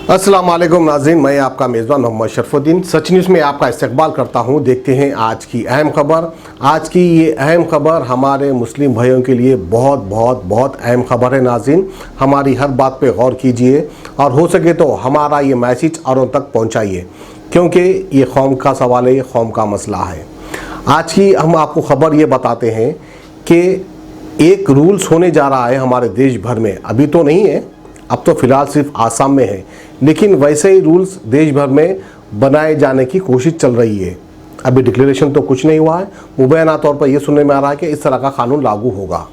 अस्सलाम वालेकुम नाज़रीन, मैं आपका मेज़बान मोहम्मद शरफुद्दीन सच न्यूज़ में आपका इस्तकबाल करता हूं। देखते हैं आज की अहम खबर। आज की ये अहम खबर हमारे मुस्लिम भाइयों के लिए बहुत अहम खबर है। नाज़रीन, हमारी हर बात पे गौर कीजिए और हो सके तो हमारा ये मैसेज औरों तक पहुंचाइए, क्योंकि ये कौम का सवाल है, ये कौम का मसला है। आज की हम आपको खबर ये बताते हैं कि एक रूल्स होने जा रहा है हमारे देश भर में। अभी तो नहीं है, अब तो फ़िलहाल सिर्फ आसाम में है, लेकिन वैसे ही रूल्स देश भर में बनाए जाने की कोशिश चल रही है। अभी डिक्लेरेशन तो कुछ नहीं हुआ है, मुबैना तौर पर यह सुनने में आ रहा है कि इस तरह का कानून लागू होगा।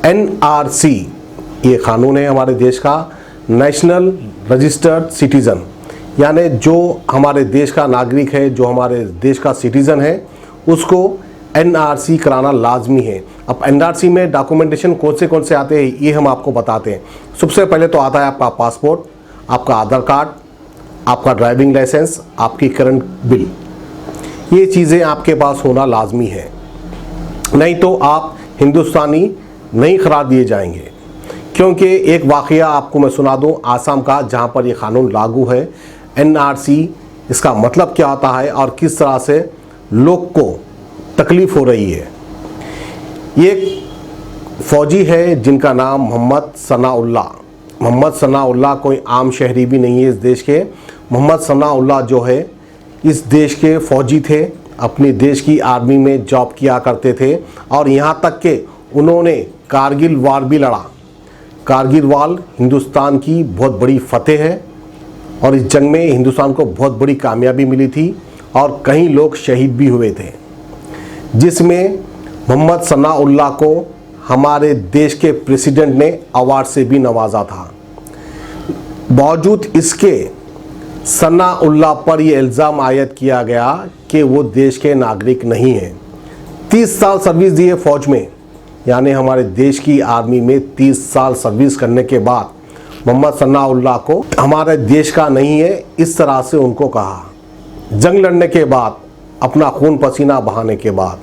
NRC ये कानून है हमारे देश का, नेशनल रजिस्टर्ड सिटीज़न, यानी जो हमारे देश का नागरिक है, जो हमारे देश का सिटीज़न है, उसको NRC कराना लाजमी है। अब NRC में डॉक्यूमेंटेशन कौन से आते हैं ये हम आपको बताते हैं। सबसे पहले तो आता है आपका पासपोर्ट, आपका आधार कार्ड, आपका ड्राइविंग लाइसेंस, आपकी करंट बिल। ये चीज़ें आपके पास होना लाजमी है, नहीं तो आप हिंदुस्तानी नहीं करार दिए जाएंगे। क्योंकि एक वाक़या आपको मैं सुना दूं आसाम का, जहां पर ये कानून लागू है। NRC इसका मतलब क्या होता है और किस तरह से लोग को तकलीफ़ हो रही है। ये फ़ौजी है जिनका नाम मोहम्मद सनाउल्लाह कोई आम शहरी भी नहीं है इस देश के। मोहम्मद सनाउल्लाह जो है इस देश के फ़ौजी थे, अपने देश की आर्मी में जॉब किया करते थे और यहाँ तक कि उन्होंने कारगिल वार भी लड़ा। कारगिल वार हिंदुस्तान की बहुत बड़ी फतेह है और इस जंग में हिंदुस्तान को बहुत बड़ी कामयाबी मिली थी और कई लोग शहीद भी हुए थे, जिसमें मोहम्मद सनाउल्लाह को हमारे देश के प्रेसिडेंट ने अवार्ड से भी नवाजा था। बावजूद इसके सनाउल्लाह पर यह इल्ज़ाम आयद किया गया कि वो देश के नागरिक नहीं हैं। 30 साल सर्विस दी है फ़ौज में, यानी हमारे देश की आर्मी में 30 साल सर्विस करने के बाद मोहम्मद सनाउल्लाह को हमारे देश का नहीं है, इस तरह से उनको कहा। जंग लड़ने के बाद, अपना खून पसीना बहाने के बाद,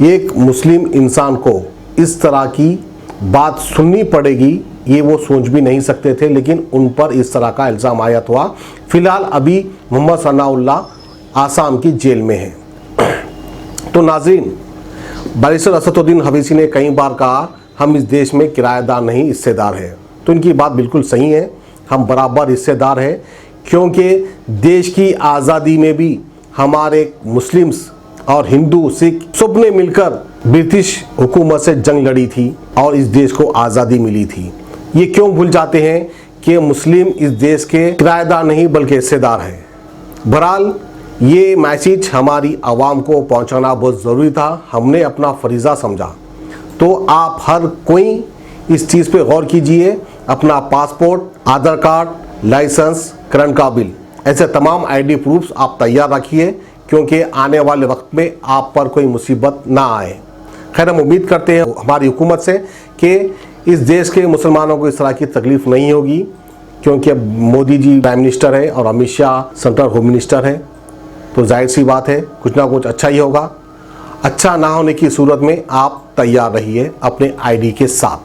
एक मुस्लिम इंसान को इस तरह की बात सुननी पड़ेगी, ये वो सोच भी नहीं सकते थे, लेकिन उन पर इस तरह का इल्ज़ाम आयत हुआ। फिलहाल अभी मोहम्मद सनाउल्लाह आसाम की जेल में है। तो नाज़रीन, बैरिस्टर असदुद्दीन ओवैसी ने कई बार कहा हम इस देश में किराएदार नहीं हिस्सेदार है, तो इनकी बात बिल्कुल सही है। हम बराबर हिस्सेदार हैं, क्योंकि देश की आज़ादी में भी हमारे मुस्लिम्स और हिंदू सिख सब ने मिलकर ब्रिटिश हुकूमत से जंग लड़ी थी और इस देश को आज़ादी मिली थी। ये क्यों भूल जाते हैं कि मुस्लिम इस देश के किराएदार नहीं बल्कि हिस्सेदार हैं। बहरहाल ये मैसेज हमारी आवाम को पहुंचाना बहुत ज़रूरी था, हमने अपना फरीज़ा समझा। तो आप हर कोई इस चीज़ पे गौर कीजिए, अपना पासपोर्ट, आधार कार्ड, लाइसेंस, करंट का बिल, ऐसे तमाम ID प्रूफ्स आप तैयार रखिए, क्योंकि आने वाले वक्त में आप पर कोई मुसीबत ना आए। खैर, हम उम्मीद करते हैं हमारी हुकूमत से कि इस देश के मुसलमानों को इस तरह की तकलीफ़ नहीं होगी, क्योंकि अब मोदी जी प्राइम मिनिस्टर है और Amit Shah central home minister है, तो जाहिर सी बात है कुछ ना कुछ अच्छा ही होगा। अच्छा ना होने की सूरत में आप तैयार रहिए अपने ID के साथ।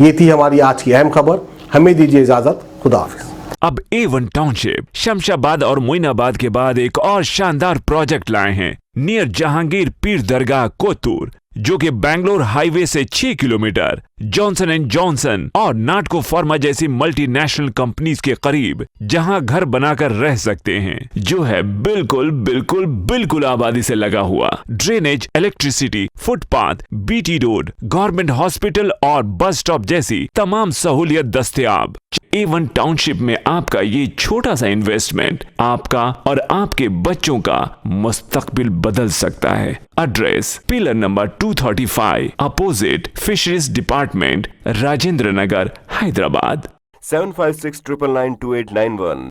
ये थी हमारी आज की अहम खबर। हमें दीजिए इजाज़त, खुदा हाफिज़। अब A1 टाउनशिप शमशाबाद और मोइनाबाद के बाद एक और शानदार प्रोजेक्ट लाए हैं नियर जहांगीर पीर दरगाह कोतूर, जो कि बैंगलोर हाईवे से 6 किलोमीटर जॉनसन एंड जॉनसन और नाटको फार्मा जैसी मल्टीनेशनल कंपनीज के करीब, जहां घर बनाकर रह सकते हैं, जो है बिल्कुल आबादी से लगा हुआ। Drainage, electricity, footpath, BT road, government hospital और बस स्टॉप जैसी तमाम सहूलियत दस्तयाब। A1 टाउनशिप में आपका ये छोटा सा इन्वेस्टमेंट आपका और आपके बच्चों का मुस्तकबिल बदल सकता है। Address pillar number 235 opposite fisheries department, Rajendra Nagar, Hyderabad. 7569928891